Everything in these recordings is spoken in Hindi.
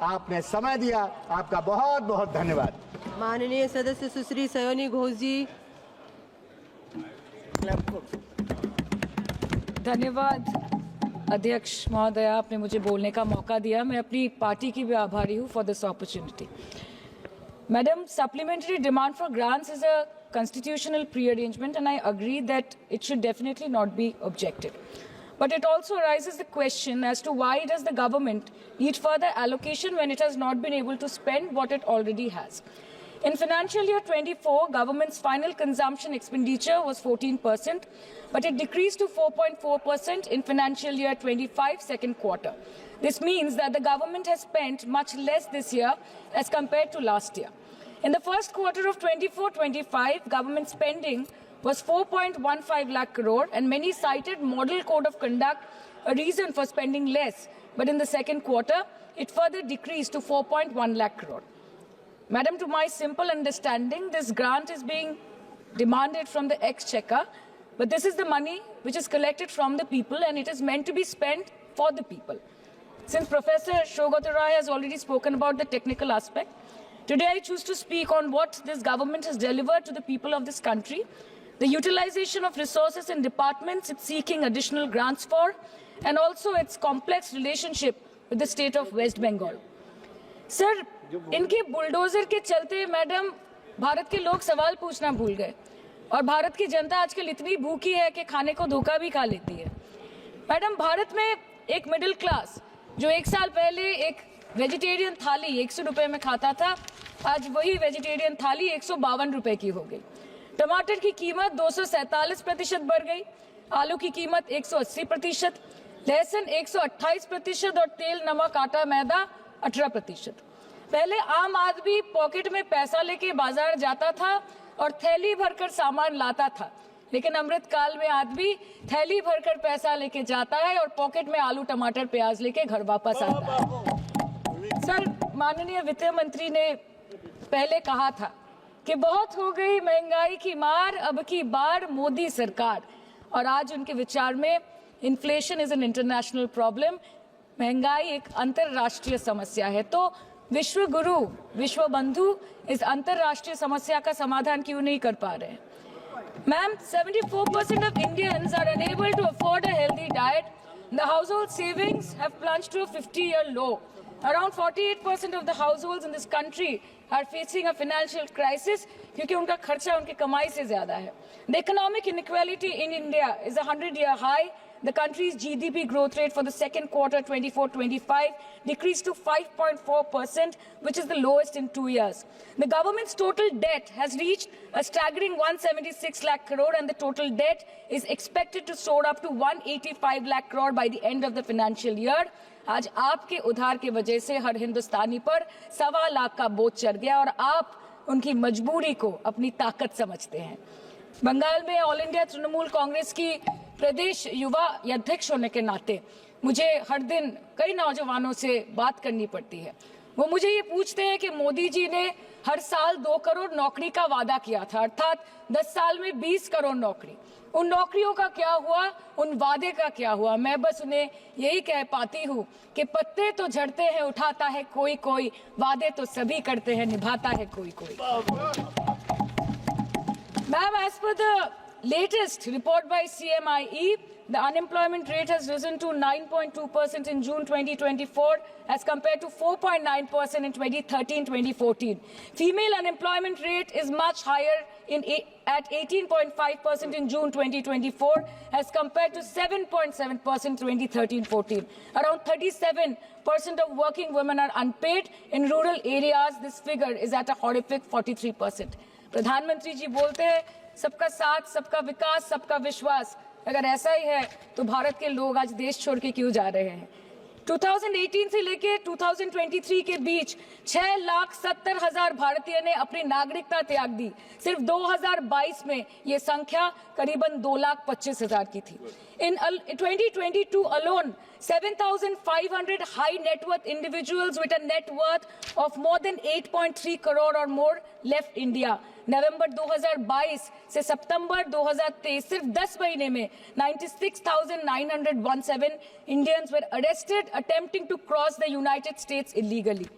आपने समय दिया, आपका बहुत बहुत धन्यवाद। माननीय सदस्य सुश्री सयोनी घोष जी। धन्यवाद अध्यक्ष महोदय, आपने मुझे बोलने का मौका दिया। मैं अपनी पार्टी की भी आभारी हूँ for this opportunity. Madam, supplementary demand for grants is a constitutional pre-arrangement and I agree that it should definitely not be objected. But it also raises the question as to why does the government need further allocation when it has not been able to spend what it already has. In financial year 24, government's final consumption expenditure was 14%, but it decreased to 4.4% in financial year 25 second quarter. This means that the government has spent much less this year as compared to last year. In the first quarter of 24-25, government spending was 4.15 lakh crore and many cited model code of conduct a reason for spending less. But in the second quarter, it further decreased to 4.1 lakh crore. Madam, to my simple understanding, this grant is being demanded from the exchequer, but this is the money which is collected from the people and it is meant to be spent for the people. Since Professor Shogata Rai has already spoken about the technical aspect, today I choose to speak on what this government has delivered to the people of this country, the utilization of resources in departments it's seeking additional grants for, and also its complex relationship with the state of West Bengal. Sir, इनके बुलडोजर के चलते मैडम भारत के लोग सवाल पूछना भूल गए और भारत की जनता आजकल इतनी भूखी है कि खाने को धोखा भी खा लेती है। मैडम, भारत में एक मिडिल क्लास जो एक साल पहले एक वेजिटेरियन थाली 100 रुपए में खाता था, आज वही वेजिटेरियन थाली 152 रुपए की हो गई। टमाटर की कीमत 247% बढ़ गई, आलू की कीमत 180%, लहसुन 128% और तेल, नमक, आटा, मैदा 18%। पहले आम आदमी पॉकेट में पैसा लेके बाजार जाता था और थैली भरकर सामान लाता था, लेकिन अमृतकाल में आदमी थैली भरकर पैसा लेके जाता है और पॉकेट में आलू, टमाटर, प्याज लेके घर वापस आता है। सर, माननीय वित्त मंत्री ने पहले कहा था कि बहुत हो गई महंगाई की मार, अब की बार मोदी सरकार, और आज उनके विचार में inflation is an international problem, महंगाई एक अंतरराष्ट्रीय समस्या है। तो विश्व गुरु, विश्व बंधु इस अंतरराष्ट्रीय समस्या का समाधान क्यों नहीं कर पा रहे हैं? Ma'am, 74% of Indians are unable to afford a healthy diet. The household savings have plunged to a 50-year low. Around 48% of the households in this country are facing a financial crisis क्योंकि उनका खर्चा उनकी कमाई से ज्यादा है. The economic inequality in India is a 100-year high. The country's GDP growth rate for the second quarter 24-25 decreased to 5.4%, which is the lowest in 2 years. The government's total debt has reached a staggering 176 lakh crore and the total debt is expected to soar up to 185 lakh crore by the end of the financial year. आज आपके उधार की वजह से हर हिंदुस्तानी पर 1.25 लाख का बोझ चढ़ गया और आप उनकी मजबूरी को अपनी ताकत समझते हैं। बंगाल में ऑल इंडिया तृणमूल कांग्रेस की प्रदेश युवा अध्यक्ष होने के नाते मुझे हर दिन कई नौजवानों से बात करनी पड़ती है। वो मुझे ये पूछते हैं कि मोदी जी ने हर साल 2 करोड़ नौकरी का वादा किया था, अर्थात 10 साल में 20 करोड़ नौकरी। उन नौकरियों का क्या हुआ, उन वादे का क्या हुआ? मैं बस उन्हें यही कह पाती हूँ कि पत्ते तो झड़ते हैं, उठाता है कोई कोई, वादे तो सभी करते हैं, निभाता है कोई कोई। Ma'am, as per the latest report by CMIE, the unemployment rate has risen to 9.2% in June 2024 as compared to 4.9% in 2013-2014. Female unemployment rate is much higher at 18.5% in June 2024 as compared to 7.7% 2013-14. Around 37% of working women are unpaid. In rural areas, this figure is at a horrific 43%. प्रधानमंत्री जी बोलते हैं सबका साथ, सबका विकास, सबका विश्वास। अगर ऐसा ही है तो भारत के लोग आज देश छोड़ के क्यों जा रहे हैं? 2018 से लेके 2023 के बीच 6,70,000 भारतीय ने अपनी नागरिकता त्याग दी। सिर्फ 2022 में ये संख्या करीबन 2,25,000 की थी। In 2022 alone, 7,500 high net worth individuals with a net worth of more than 8.3 crore or more left India. नवंबर 2022 से सितंबर 2023 सिर्फ 10 महीने में 96,917 Indians were arrested attempting to cross the United States illegally.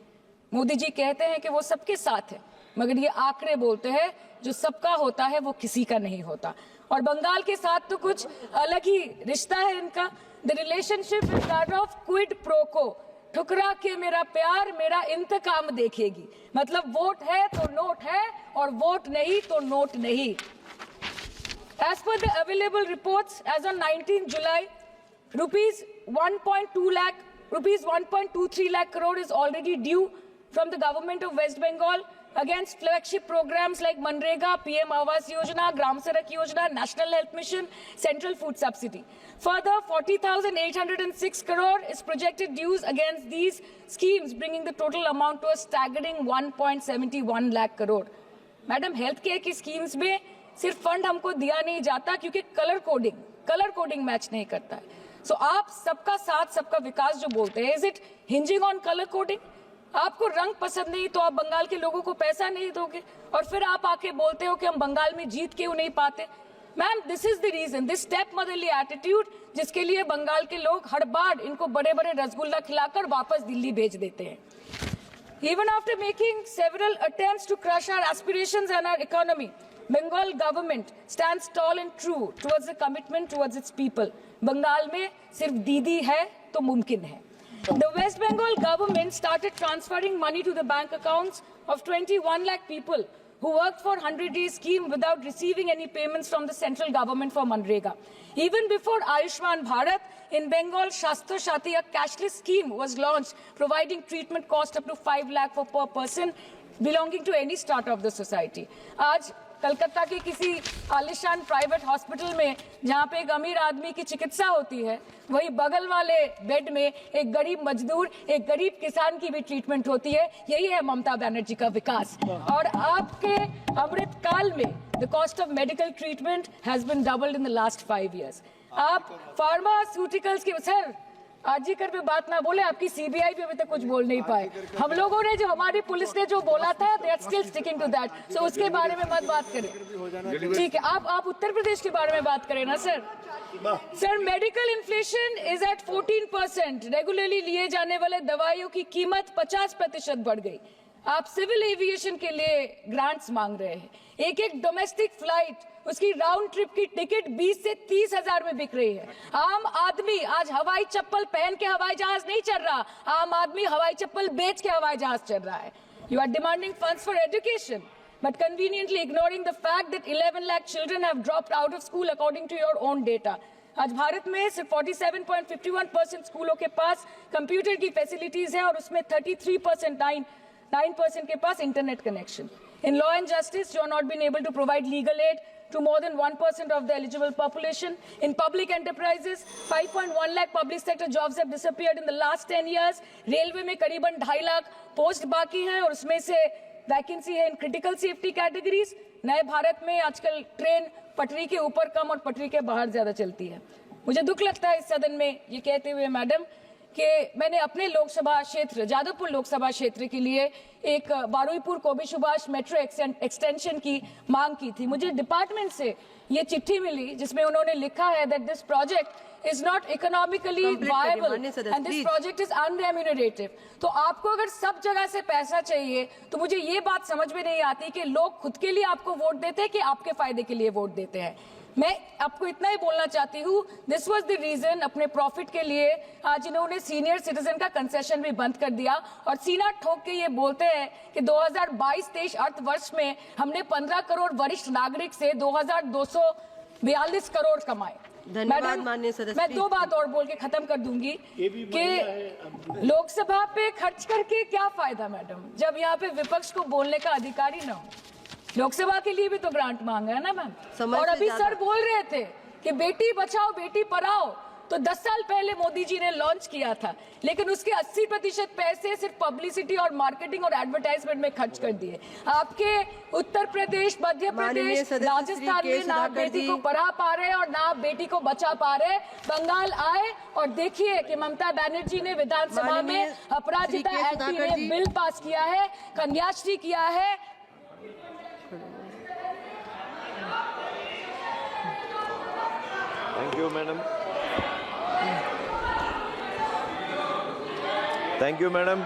Modi ji कहते हैं कि वो सबके साथ है, मगर ये आंकड़े बोलते हैं जो सबका होता है वो किसी का नहीं होता। और बंगाल के साथ तो कुछ अलग ही रिश्ता है इनका। The relationship is that of quid pro को, ठुकरा के मेरा प्यार मेरा इंतकाम देखेगी। मतलब वोट है तो नोट है और वोट नहीं तो नोट नहीं। As per the available reports, as on 19 July, rupees 1.23 lakh crore is already due from the government of West Bengal against flagship programs like Manrega, PM Awas Yojana, Gram Sadak Yojana, National Health Mission, Central Food Subsidy. Further, 40,806 crore is projected dues against these schemes, bringing the total amount to a staggering 1.71 lakh crore. Madam, health care की schemes में सिर्फ फंड हमको दिया नहीं जाता क्योंकि कलर कोडिंग मैच नहीं करता है। सो आप सबका साथ सबका विकास जो बोलते हैं, is it hinging on colour coding? आपको रंग पसंद नहीं तो आप बंगाल के लोगों को पैसा नहीं दोगे और फिर आप आके बोलते हो कि हम बंगाल में जीत क्यों नहीं पाते। Ma'am, this is the reason, this step motherly attitude, जिसके लिए बंगाल के लोग हर बार इनको बड़े बड़े रसगुल्ला खिलाकर वापस दिल्ली भेज देते हैं। Even after making several attempts to crush our aspirations and our economy, Bengal government stands tall and true towards the commitment towards its people. Bengal में सिर्फ दीदी है तो मुमकिन है। The West Bengal government started transferring money to the bank accounts of 21 lakh people who worked for 100-day scheme without receiving any payments from the central government for Manrega. Even before Ayushman Bharat, in Bengal, Shastra Shati, a cashless scheme was launched, providing treatment cost up to 5 lakh for per person belonging to any strata of the society. आज कलकत्ता के किसी आलिशान प्राइवेट हॉस्पिटल में जहाँ पे एक अमीर आदमी की चिकित्सा होती है, वही बगल वाले बेड में एक गरीब मजदूर, एक गरीब किसान की भी ट्रीटमेंट होती है। यही है ममता बनर्जी का विकास। और आपके अमृत काल में the cost of medical treatment has been doubled in the last 5 years। आप फार्मास्यूटिकल्स की, सर आरजीकर पे बात ना बोले, आपकी सीबीआई पे अभी तक कुछ बोल नहीं पाए। हम लोगों ने जो, हमारी पुलिस ने जो बोला था, they are still sticking to that. So उसके बारे में मत बात करें, ठीक है? आप उत्तर प्रदेश के बारे में बात करें ना sir. Sir, medical inflation is at 14%। Regularly लिए जाने वाले दवाइयों की कीमत 50% बढ़ गई। आप सिविल एविएशन के लिए ग्रांट्स मांग रहे हैं। एक डोमेस्टिक फ्लाइट, उसकी राउंड ट्रिप की टिकट 20 से 30 हजार में बिक रही है। आम आदमी आज हवाई चप्पल पहन के हवाई जहाज नहीं चल रहा, आम आदमी हवाई चप्पल बेच के हवाई जहाज चल रहा है। You are demanding funds for education but conveniently ignoring the fact that 11 lakh children have dropped out of school according to your own data. आज भारत में सिर्फ 47.51% स्कूलों के पास कंप्यूटर की फैसिलिटीज है और उसमें 33% के पास internet connection. In law and justice, you are not been able to provide legal aid to more than 1% of the eligible population. In public enterprises, 5.1 lakh public sector jobs have disappeared in the last 10 years. Railway में करीबन 2.5 लाख पोस्ट बाकी हैं और उसमें से वैकेंसी है इन क्रिटिकल सेफ्टी कैटेगरीज। नए भारत में आजकल ट्रेन पटरी के ऊपर कम और पटरी के बाहर ज्यादा चलती है। मुझे दुख लगता है इस सदन में ये कहते हुए मैडम कि मैंने अपने लोकसभा क्षेत्र जादवपुर लोकसभा क्षेत्र के लिए एक बारुईपुर कोबी सुभाष मेट्रो एक्सटेंशन की मांग की थी। मुझे डिपार्टमेंट से ये चिट्ठी मिली जिसमें उन्होंने लिखा है that this project is not economically viable and this project is unremunerative। तो आपको अगर सब जगह से पैसा चाहिए तो मुझे ये बात समझ में नहीं आती कि लोग खुद के लिए आपको वोट देते हैं कि आपके फायदे के लिए वोट देते हैं। मैं आपको इतना ही बोलना चाहती हूँ, दिस वाज द रीजन अपने प्रॉफिट के लिए आज इन्होंने सीनियर सिटीजन का कंसेशन भी बंद कर दिया और सीना ठोक के ये बोलते हैं कि 2022-23 अर्थ वर्ष में हमने 15 करोड़ वरिष्ठ नागरिक से 2242 करोड़ कमाए। धन्यवाद माननीय सदस्य। मैं 2 बात और बोल के खत्म कर दूंगी कि लोकसभा पे खर्च करके क्या फायदा मैडम, जब यहाँ पे विपक्ष को बोलने का अधिकार ही ना हो। लोकसभा के लिए भी तो ग्रांट मांगा है ना मैम। और अभी सर बोल रहे थे कि बेटी बचाओ बेटी पढ़ाओ, तो 10 साल पहले मोदी जी ने लॉन्च किया था, लेकिन उसके 80% पैसे सिर्फ पब्लिसिटी और मार्केटिंग और एडवर्टाइजमेंट में खर्च कर दिए। आपके उत्तर प्रदेश, मध्य माननीय प्रदेश, सदस्य राजस्थान श्री में के ना सुधाकर बेटी जी। को पढ़ा पा रहे और ना बेटी को बचा पा रहे। बंगाल आए और देखिए कि ममता बनर्जी ने विधानसभा माननीय में अपराजिता श्री के एक्ट सुधाकर में जी। बिल पास किया है, कन्याश्री किया है। Thank you, madam. Thank you, madam.